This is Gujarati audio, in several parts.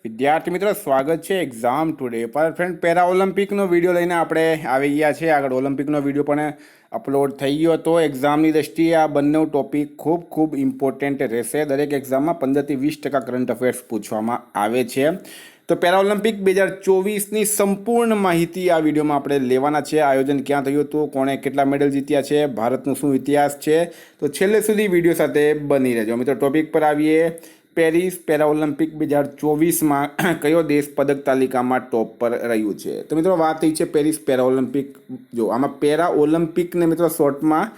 વિદ્યાર્થી મિત્રો સ્વાગત છે એક્ઝામ ટુડે પર ફ્રેન્ડ પેરા ઓલિમ્પિકનો વિડીયો લઈને આપણે આવી ગયા છે। આગળ ઓલિમ્પિકનો વિડીયો પણ અપલોડ થઈ ગયો હતો। એક્ઝામની દ્રષ્ટિએ આ બંને ટોપિક ખૂબ ખૂબ ઇમ્પોર્ટન્ટ રહેશે। દરેક એક્ઝામમાં 15થી 20% કરંટ અફેર્સ પૂછવામાં આવે છે। તો પેરા ઓલિમ્પિક 2024ની સંપૂર્ણ માહિતી આ વિડીયોમાં આપણે લેવાના છે। આયોજન ક્યાં થયું હતું, કોણે કેટલા મેડલ જીત્યા છે, ભારતનો શું ઇતિહાસ છે, તો છેલ્લે સુધી વિડીયો સાથે બની રહેજો। મિત્રો ટોપિક પર આવીએ। પેરિસ પેરા ઓલિમ્પિક 2024માં કયો દેશ પદક તાલિકામાં ટોપ પર રહ્યું છે? તો મિત્રો વાત થઈ છે પેરિસ પેરા ઓલિમ્પિક। જો આમાં પેરા ઓલિમ્પિકને મિત્રો શોર્ટમાં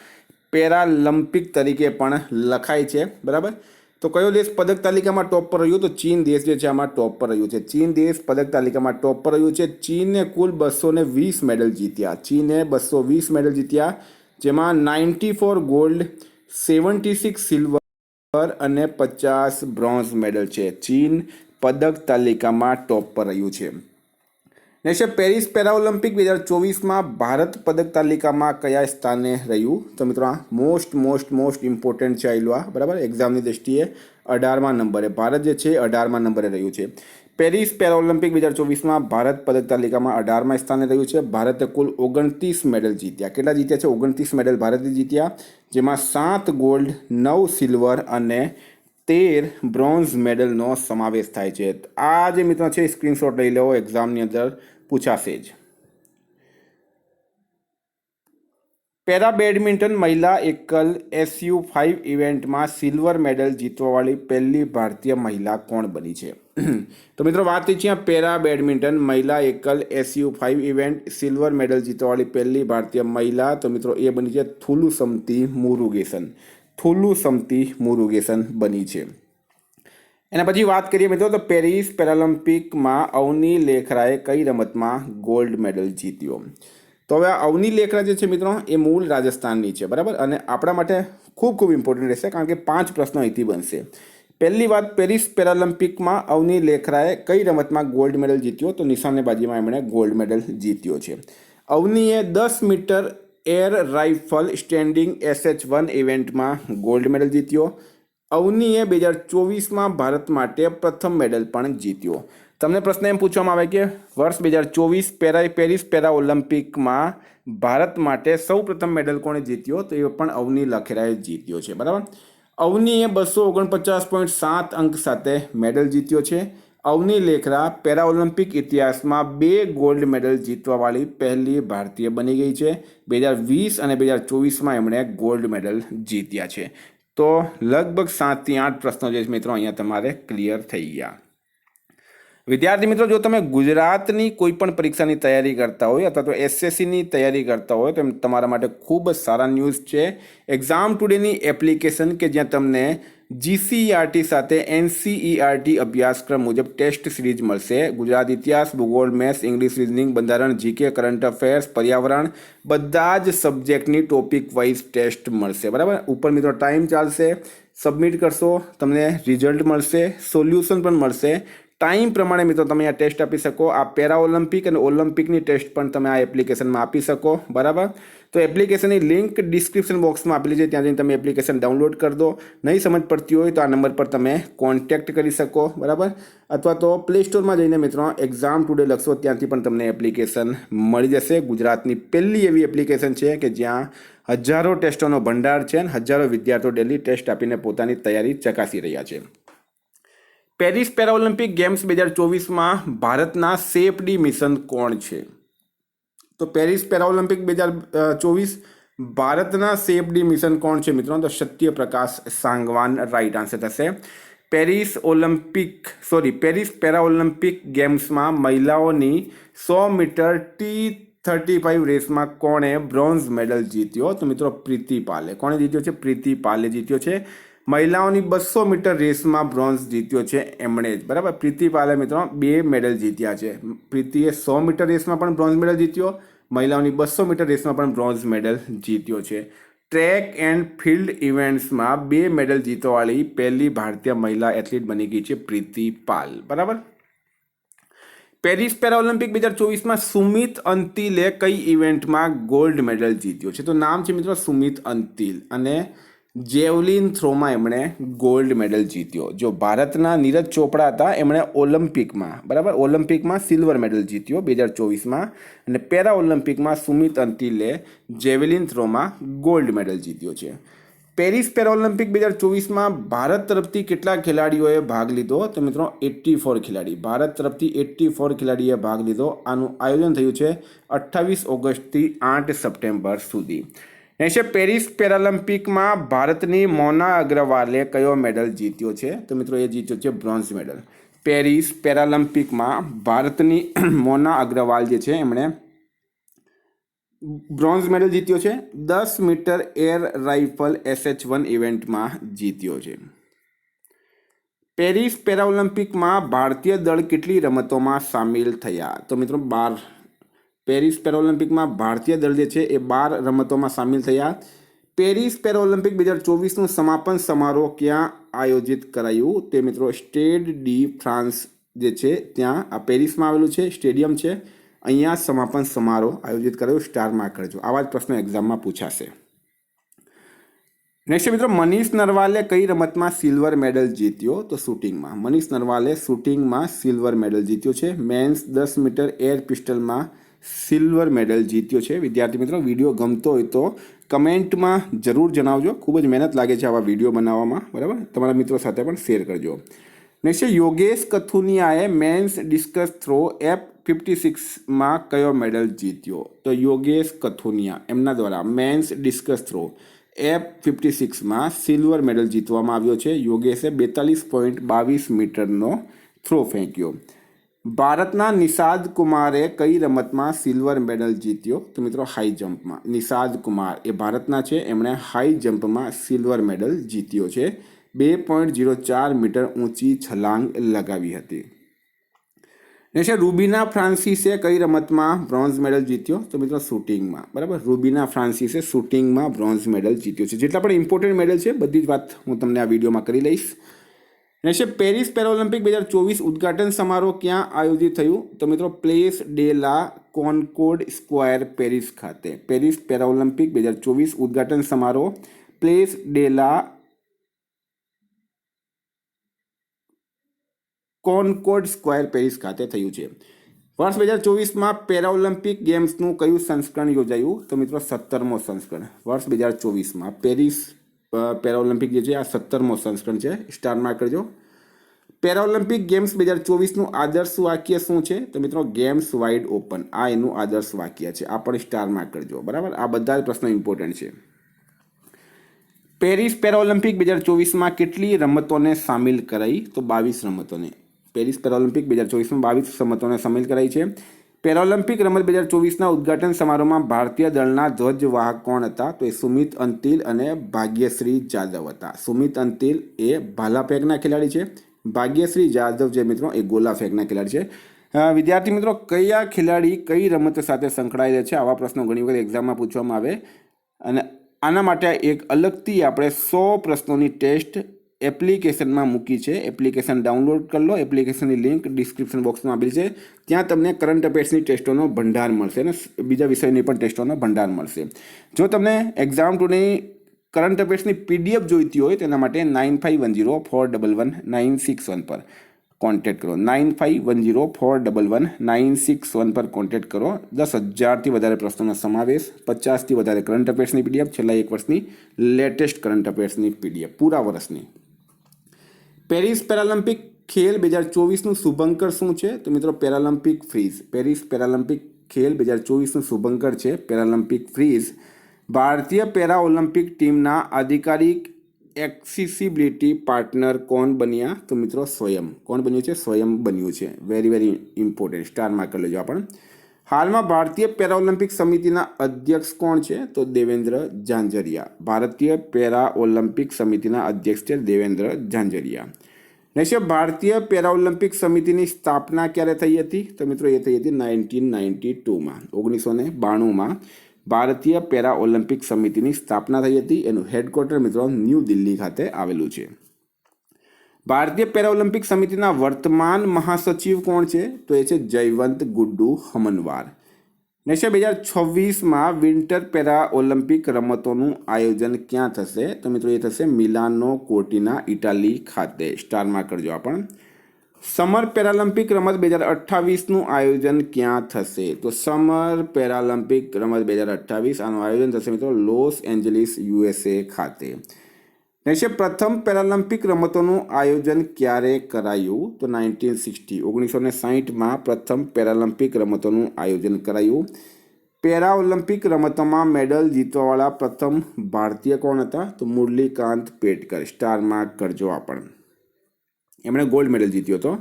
પેરાલમ્પિક તરીકે પણ લખાય છે, બરાબર। તો કયો દેશ પદક તાલિકામાં ટોપ પર રહ્યું? તો ચીન દેશ જે છે આમાં ટોપ પર રહ્યું છે। ચીન દેશ પદક તાલિકામાં ટોપ પર રહ્યું છે। ચીને કુલ 220 મેડલ જીત્યા। ચીને 220 મેડલ જીત્યા, જેમાં 94 ગોલ્ડ, 76 સિલ્વર અને 50 બ્રોન્ઝ મેડલ છે। ચીન પદક તાલિકામાં ટોપ પર રહ્યું છે। નેક્સ્ટ પેરિસ પેરા ઓલિમ્પિક 2024માં ભારત પદક તાલિકામાં કયા સ્થાને રહ્યું? તો મિત્રો આ મોસ્ટ ઇમ્પોર્ટન્ટ છે આઈલો, બરાબર। એક્ઝામની દ્રષ્ટિએ 18મા નંબરે ભારત જે છે 18મા નંબરે રહ્યું છે। પેરિસ પેરા ઓલિમ્પિક 2024માં ભારત પદક તાલિકામાં 18મા સ્થાને રહ્યું છે। ભારતે કુલ 29 મેડલ જીત્યા। કેટલા જીત્યા છે? 29 મેડલ ભારતે જીત્યા, જેમાં 7 ગોલ્ડ, 9 સિલ્વર અને 13 બ્રોન્ઝ મેડલનો સમાવેશ થાય છે। આ જે મિત્રો છે સ્ક્રીનશોટ લઈ લેવો, એક્ઝામની અંદર પૂછાશે જ। પેરા બેડમિન્ટન મહિલા એકલ SU5 ઇવેન્ટમાં સિલ્વર મેડલ જીતવાવાળી પહેલી ભારતીય મહિલા કોણ બની છે? તો મિત્રો વાત થઈ છે પેરા બેડમિન્ટન મહિલા એકલ SU5 ઇવેન્ટ સિલ્વર મેડલ જીતવાવાળી પહેલી ભારતીય મહિલા, તો મિત્રો એ બની છે થુલુસમતી મુરુગેસન। થુલુસમતી મુરુગેસન બની છે। એના પછી વાત કરીએ મિત્રો તો પેરિસ પેરાલિમ્પિકમાં અવની લેખરાએ કઈ રમતમાં ગોલ્ડ મેડલ જીત્યો? તો હવે અવની લેખરા જે છે મિત્રો એ મૂળ રાજસ્થાનની છે, બરાબર। અને આપણા માટે ખૂબ ઇમ્પોર્ટન્ટ રહેશે, કારણ કે 5 પ્રશ્નો અહીંથી બનશે। પહેલી વાત, પેરિસ પેરાલિમ્પિકમાં અવની લેખરાએ કઈ રમતમાં ગોલ્ડ મેડલ જીત્યો? તો નિશાનેબાજીમાં એમણે ગોલ્ડ મેડલ જીત્યો છે। અવનીએ 10 metre air rifle standing SH1 ઇવેન્ટમાં ગોલ્ડ મેડલ જીત્યો। અવનીએ 2024માં ભારત માટે પ્રથમ મેડલ પણ જીત્યો। તમને પ્રશ્ન એમ પૂછવામાં આવે કે વર્ષ 2024 પેરિસ પેરા ઓલિમ્પિકમાં ભારત માટે સૌ પ્રથમ મેડલ કોણે જીત્યો? તો એ પણ અવની લેખરાએ જીત્યો છે, બરાબર। અવનીએ 249.7 અંક સાથે મેડલ જીત્યો છે। અવની લેખરા પેરા ઓલિમ્પિક ઇતિહાસમાં 2 ગોલ્ડ મેડલ જીતવાવાળી પહેલી ભારતીય બની ગઈ છે। 2020 અને 2024માં એમણે ગોલ્ડ મેડલ જીત્યા છે। તો લગભગ 7 થી 8 પ્રશ્નો જે મિત્રો અહીંયા તમારે ક્લિયર થઈ ગયા। વિદ્યાર્થી મિત્રો, જો તમે ગુજરાતની કોઈ પણ પરીક્ષાની તૈયારી કરતા હોય અથવા તો SSCની તૈયારી કરતા હોય તો તમારા માટે ખૂબ જ સારા ન્યૂઝ છે। એક્ઝામ ટુડેની એપ્લિકેશન કે જ્યાં તમને GCERT સાથે NCERT અભ્યાસક્રમ મુજબ ટેસ્ટ સિરીઝ મળશે। ગુજરાત ઇતિહાસ, ભૂગોળ, મેથ્સ, ઇંગ્લિશ, રીઝનિંગ, બંધારણ, GK, કરંટ અફેર્સ, પર્યાવરણ, બધા જ સબ્જેક્ટની ટોપિક વાઇઝ ટેસ્ટ મળશે, બરાબર। ઉપર મિત્રો ટાઈમ ચાલશે, સબમિટ કરશો તમને રિઝલ્ટ મળશે, સોલ્યુશન પણ મળશે। ટાઈમ પ્રમાણે મિત્રો તમે આ ટેસ્ટ આપી શકો। આ પેરા ઓલિમ્પિક અને ઓલિમ્પિકની ટેસ્ટ પણ તમે આ એપ્લિકેશનમાં આપી શકો, બરાબર। તો એપ્લિકેશનની લિંક ડિસ્ક્રિપ્શન બોક્સમાં આપેલી છે, ત્યાં જઈને તમે એપ્લિકેશન ડાઉનલોડ કરી દો। નહીં સમજ પડતી હોય તો આ નંબર પર તમે કોન્ટેક્ટ કરી શકો, બરાબર। અથવા તો પ્લે સ્ટોરમાં જઈને મિત્રો એક્ઝામ ટુડે લખશો, ત્યાંથી પણ તમને એપ્લિકેશન મળી જશે। ગુજરાતની પહેલી એવી એપ્લિકેશન છે કે જ્યાં હજારો ટેસ્ટોનો ભંડાર છે અને હજારો વિદ્યાર્થીઓ ડેલી ટેસ્ટ આપીને પોતાની તૈયારી ચકાસી રહ્યા છે। પેરિસ પેરા ઓલિમ્પિક ગેમ્સ 2024માં ભારતના સેફડી મિશન કોણ છે? તો પેરિસ પેરા ઓલિમ્પિક 2024 ભારતના સેફડી મિશન કોણ છે મિત્રો? તો સત્યપ્રકાશ સાંગવાન રાઈટ આન્સર થશે। પેરિસ પેરા ઓલિમ્પિક ગેમ્સમાં મહિલાઓની 100 મીટર T35 રેસમાં કોણે બ્રોન્ઝ મેડલ જીત્યો? તો મિત્રો પ્રીતિ પાલે। કોણે જીત્યો છે? પ્રીતિ પાલે જીત્યો છે। મહિલાઓની 200 મીટર રેસમાં બ્રોન્ઝ જીત્યો છે એમણે જ, બરાબર। પ્રીતિ પાલે મિત્રો 2 મેડલ જીત્યા છે। પ્રીતિએ 100 મીટર રેસમાં પણ બ્રોન્ઝ મેડલ જીત્યો, મહિલાઓની 200 મીટર રેસમાં પણ બ્રોન્ઝ મેડલ જીત્યો છે। ટ્રેક એન્ડ ફિલ્ડ ઇવેન્ટ્સમાં 2 મેડલ જીતવાવાળી પહેલી ભારતીય મહિલા એથ્લીટ બની ગઈ છે પ્રીતિ પાલ, બરાબર। પેરિસ પેરા ઓલિમ્પિક 2024માં સુમિત અંતિલે કઈ ઇવેન્ટમાં ગોલ્ડ મેડલ જીત્યો છે? તો નામ છે મિત્રો સુમિત અંતિલ, અને જેવલિન થ્રોમાં એમણે ગોલ્ડ મેડલ જીત્યો. જો ભારતના નીરજ ચોપડા હતા એમણે ઓલિમ્પિકમાં, બરાબર, ઓલિમ્પિકમાં સિલ્વર મેડલ જીત્યો 2024માં, અને પેરા ઓલિમ્પિકમાં સુમિત અંતિલે જેવલિન થ્રોમાં ગોલ્ડ મેડલ જીત્યો છે. પેરિસ પેરા ઓલિમ્પિક 2024માં ભારત તરફથી કેટલા ખેલાડીઓએ ભાગ લીધો? તો મિત્રો 84 ખેલાડી. ભારત તરફથી 84 ખેલાડીએ ભાગ લીધો. આનું આયોજન થયું છે 28 ઓગસ્ટથી 8 સપ્ટેમ્બર સુધી. નેક્સ્ટ, પેરિસ પેરાલિમ્પિકમાં ભારતની મોના અગ્રવાલે કયો મેડલ જીત્યો છે? તો મિત્રો એ જીત્યો છે બ્રોન્ઝ મેડલ. પેરિસ પેરાલિમ્પિકમાં ભારતની મોના અગ્રવાલ જે છે એમણે બ્રોન્ઝ મેડલ જીત્યો છે. 10 મીટર એર રાઇફલ SH1 ઇવેન્ટમાં જીત્યો છે. પેરિસ પેરાઓલિમ્પિકમાં ભારતીય દળ કેટલી રમતોમાં સામેલ થયા? તો મિત્રો 12. પેરિસ પેરાઓલિમ્પિકમાં ભારતીય દળ જે છે એ 12 રમતોમાં સામેલ થયા. પેરિસ પેરાઓલિમ્પિક 2024નું સમાપન સમારોહ ક્યાં આયોજિત કરાયું? તે મિત્રો સ્ટેડ ડી ફ્રાન્સ જે છે ત્યાં, આ પેરિસમાં આવેલું છે, સ્ટેડિયમ છે, અહીંયા સમાપન સમારોહ આયોજિત કરાયો. સ્ટાર માર્ક કરજો, આવા જ પ્રશ્નો એક્ઝામમાં પૂછાશે. નેક્સ્ટ મિત્રો, મનીષ નરવાલે કઈ રમતમાં સિલ્વર મેડલ જીત્યો? તો શૂટિંગમાં. મનીષ નરવાલે શૂટિંગમાં સિલ્વર મેડલ જીત્યો છે. મેન્સ 10 મીટર એર પિસ્ટલમાં સિલ્વર મેડલ જીત્યો છે. વિદ્યાર્થી મિત્રો, વિડીયો ગમતો હોય તો કમેન્ટમાં જરૂર જણાવજો. ખૂબ જ મહેનત લાગે છે આવા વિડીયો બનાવવામાં, બરાબર. તમારા મિત્રો સાથે પણ શેર કરજો. નેક્સ્ટ, યોગેશ કથુનિયાએ મેન્સ ડિસ્કસ થ્રો F56માં કયો મેડલ જીત્યો? તો યોગેશ કથુનિયા એમના દ્વારા મેન્સ ડિસ્કસ થ્રો F56માં સિલ્વર મેડલ જીતવામાં આવ્યો છે. યોગેશે 42.22 મીટરનો થ્રો ફેંક્યો. ભારતના નિષાદ કુમારે કઈ રમતમાં સિલ્વર મેડલ જીત્યો? તો મિત્રો હાઈ જમ્પમાં. નિષાદ કુમાર એ ભારતના છે, એમણે હાઈ જમ્પમાં સિલ્વર મેડલ જીત્યો છે. 2.04 મીટર ઊંચી છલાંગ લગાવી હતી. નેક્સ્ટ, રૂબીના ફ્રાન્સિસે કઈ રમતમાં બ્રોન્ઝ મેડલ જીત્યો? તો મિત્રો શૂટિંગમાં, બરાબર. રૂબીના ફ્રાન્સિસે શૂટિંગમાં બ્રોન્ઝ મેડલ જીત્યો છે. જેટલા પણ ઇમ્પોર્ટન્ટ મેડલ છે બધી જ વાત હું તમને આ વિડીયોમાં કરી લઈશ. નેક્સ્ટ, પેરિસ પેરાઓલિમ્પિક 2024 ઉદ્ઘાટન સમારોહ ક્યાં આયોજિત થયું? તો મિત્રો પ્લેસ ડે લા કોન્કોર્ડ સ્ક્વેર પેરિસ ખાતે. પેરિસ પેરાઓલિમ્પિક 2024 ઉદ્ઘાટન સમારોહ પ્લેસ ડે લા કોન્કોર્ડ સ્ક્વેર પેરિસ ખાતે થયું છે. વર્ષ 2024માં પેરાઓલિમ્પિક ગેમ્સનું કયું સંસ્કરણ યોજાયું? તો મિત્રો 17મો સંસ્કરણ. વર્ષ 2024માં પેરિસ પેરાઓલિમ્પિક જે છે આ 17મો સંસ્કરણ છે. સ્ટાર માર્ક કરજો. પેરાઓલિમ્પિક ગેમ્સ 2024નું આદર્શ વાક્ય શું છે? તો મિત્રો ગેમ્સ વાઇડ ઓપન, આ એનું આદર્શ વાક્ય છે. આ પણ સ્ટાર માર્ક કરજો, બરાબર. આ બધા જ પ્રશ્નો ઇમ્પોર્ટન્ટ છે. પેરિસ પેરાઓલિમ્પિક 2024માં કેટલી રમતોને સામેલ કરાઈ? તો 22 રમતોને. પેરિસ પેરાઓલિમ્પિક 2024માં 22 રમતોને સામેલ કરાઈ છે. પેરાઓલિમ્પિક રમત 2024ના ઉદ્ઘાટન સમારોહમાં ભારતીય દળના ધ્વજવાહક કોણ હતા? તો એ સુમિત અંતિલ અને ભાગ્યશ્રી જાદવ હતા. સુમિત અંતિલ એ ભાલા ફેંકના ખેલાડી છે. ભાગ્યશ્રી જાદવ જે મિત્રો એ ગોલા ફેંકના ખેલાડી છે. વિદ્યાર્થી મિત્રો, કયા ખેલાડી કઈ રમત સાથે સંકળાયેલા છે? આવા પ્રશ્નો ઘણી વખત એક્ઝામમાં પૂછવામાં આવે, અને આના માટે એક અલગથી આપણે 100 પ્રશ્નોની ટેસ્ટ એપ્લિકેશનમાં મૂકી છે. એપ્લિકેશન ડાઉનલોડ કરી લો. એપ્લિકેશનની લિંક ડિસ્ક્રિપ્શન બોક્સમાં આપેલી છે. ત્યાં તમને કરંટ અફેર્સની ટેસ્ટોનો ભંડાર મળશે અને બીજા વિષયની પણ ટેસ્ટોનો ભંડાર મળશે. જો તમને એક્ઝામ ટુની કરંટ અફેર્સની PDF જોઈતી હોય તેના માટે 9510411961 પર કોન્ટેક્ટ કરો. 9510411961 પર કોન્ટેક્ટ કરો. 10,000થી વધારે પ્રશ્નોનો સમાવેશ, 50થી વધારે કરંટ અફેર્સની PDF, છેલ્લા 1 વર્ષની લેટેસ્ટ કરંટ અફેર્સની PDF, પૂરા વર્ષની. પેરિસ પેરાલિમ્પિક ખેલ 2024નું શુભંકર શું છે? તો મિત્રો પેરાલિમ્પિક ફ્રીઝ. પેરિસ પેરાલિમ્પિક ખેલ 2024નું શુભંકર છે પેરાલિમ્પિક ફ્રીઝ. ભારતીય પેરા ઓલિમ્પિક ટીમના આધિકારિક એક્સેસિબિલિટી પાર્ટનર કોણ બન્યા? તો મિત્રો સ્વયં. કોણ બન્યું છે? સ્વયં બન્યું છે. Very very important, star mark કરી લેજો. આપણે હાલમાં ભારતીય પેરા ઓલિમ્પિક સમિતિના અધ્યક્ષ કોણ છે? તો દેવેન્દ્ર ઝાંઝરિયા. ભારતીય પેરા ઓલિમ્પિક સમિતિના અધ્યક્ષ છે દેવેન્દ્ર ઝાંઝરિયા. નેક્સ્ટ, ભારતીય પેરા ઓલિમ્પિક સમિતિની સ્થાપના ક્યારે થઈ હતી? તો મિત્રો એ થઈ હતી 1992માં. 1992માં ભારતીય પેરા ઓલિમ્પિક સમિતિની સ્થાપના થઈ હતી. એનું હેડક્વાર્ટર મિત્રો ન્યૂ દિલ્હી ખાતે આવેલું છે. ભારતીય પેરા ઓલિમ્પિક સમિતિના વર્તમાન મહાસચિવ કોણ છે? તો એ છે જયવંત ગુડ્ડુ હમનવાર. નેક્સ્ટ 2026માં વિન્ટર પેરા ઓલિમ્પિક રમતોનું આયોજન ક્યાં થશે? તો મિત્રો એ થશે મિલાનો કોર્ટિના ઇટાલી ખાતે. સ્ટાર માર્ક કરજો આ પણ. સમર પેરાલિમ્પિક રમત 2028નું આયોજન ક્યાં થશે? તો સમર પેરાલિમ્પિક રમત 2028 આનું આયોજન થશે મિત્રો લોસ એન્જલિસ USA ખાતે. નેક્સ્ટ પ્રથમ પેરાલિમ્પિક રમતોનું આયોજન ક્યારે કરાયું? તો 1960માં પ્રથમ પેરાલિમ્પિક રમતોનું આયોજન કરાયું. પેરા ઓલિમ્પિક રમતોમાં મેડલ જીતવાવાળા પ્રથમ ભારતીય કોણ હતા? તો મુરલીકાંત પેટકર. સ્ટાર માર્ક કરજો આ પણ. એમણે ગોલ્ડ મેડલ જીત્યો હતો.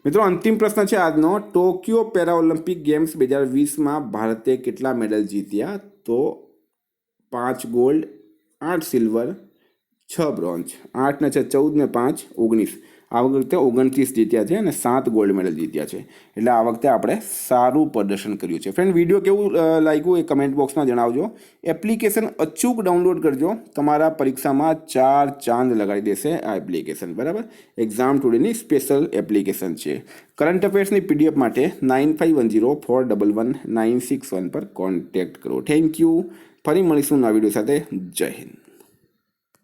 મિત્રો અંતિમ પ્રશ્ન છે આજનો. ટોક્યો પેરા ઓલિમ્પિક ગેમ્સ 2020માં ભારતે કેટલા મેડલ જીત્યા? તો 5 ગોલ્ડ, 8 સિલ્વર, 6 બ્રોન્ઝ. 8 ને 6 14 ને 5 19. આ વખતે 29 જીત્યા છે અને 7 ગોલ્ડ મેડલ જીત્યા છે. એટલે આ વખતે આપણે સારું પ્રદર્શન કર્યું છે. ફ્રેન્ડ, વિડીયો કેવું લાગ્યું એ કમેન્ટ બોક્સમાં જણાવજો. એપ્લિકેશન અચૂક ડાઉનલોડ કરજો. તમારા પરીક્ષામાં 4 ચાંદ લગાડી દેશે આ એપ્લિકેશન. બરાબર, એક્ઝામ ટુડેની સ્પેશિયલ એપ્લિકેશન છે. કરંટ અફેર્સની PDF માટે 9510411961 પર કોન્ટેક્ટ કરો. Thank you. ફરી મળીશું નવા વિડીયો સાથે. જય હિન્દ.